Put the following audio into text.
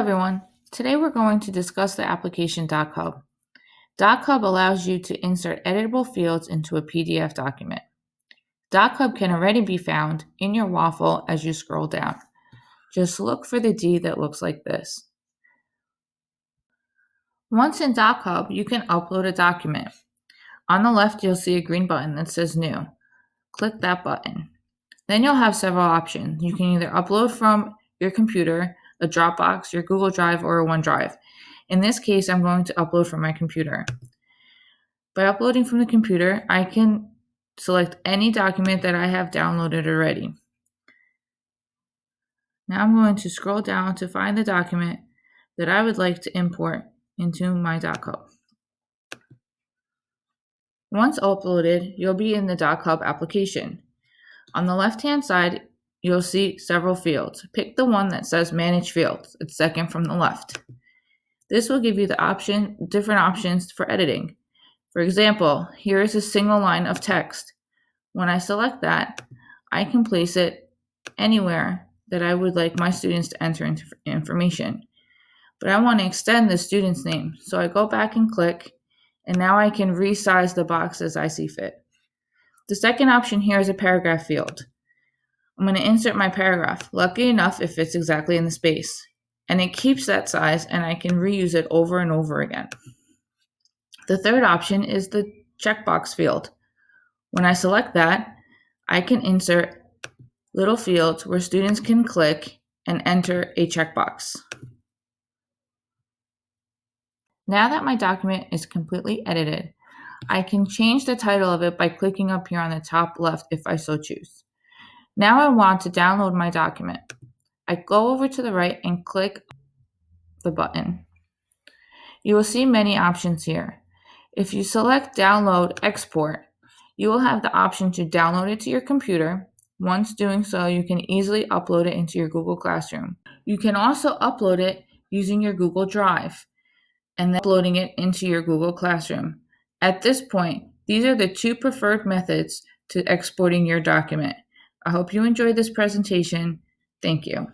everyone. Today we're going to discuss the application DocHub. DocHub allows you to insert editable fields into a PDF document. DocHub can already be found in your waffle as you scroll down. Just look for the D that looks like this. Once in DocHub, you can upload a document. On the left, you'll see a green button that says New. Click that button. Then you'll have several options. You can either upload from your computer, a Dropbox, your Google Drive, or a OneDrive. In this case, I'm going to upload from my computer. By uploading from the computer, I can select any document that I have downloaded already. Now I'm going to scroll down to find the document that I would like to import into my DocHub. Once uploaded, you'll be in the DocHub application. On the left-hand side, you'll see several fields. Pick the one that says Manage Fields. It's second from the left. This will give you the different options for editing. For example, here is a single line of text. When I select that, I can place it anywhere that I would like my students to enter information. But I want to extend the student's name, so I go back and click, and now I can resize the box as I see fit. The second option here is a paragraph field. I'm going to insert my paragraph. Lucky enough, it fits exactly in the space. And it keeps that size, and I can reuse it over and over again. The third option is the checkbox field. When I select that, I can insert little fields where students can click and enter a checkbox. Now that my document is completely edited, I can change the title of it by clicking up here on the top left if I so choose. Now I want to download my document. I go over to the right and click the button. You will see many options here. If you select Download Export, you will have the option to download it to your computer. Once doing so, you can easily upload it into your Google Classroom. You can also upload it using your Google Drive and then uploading it into your Google Classroom. At this point, these are the two preferred methods to exporting your document. I hope you enjoyed this presentation. Thank you.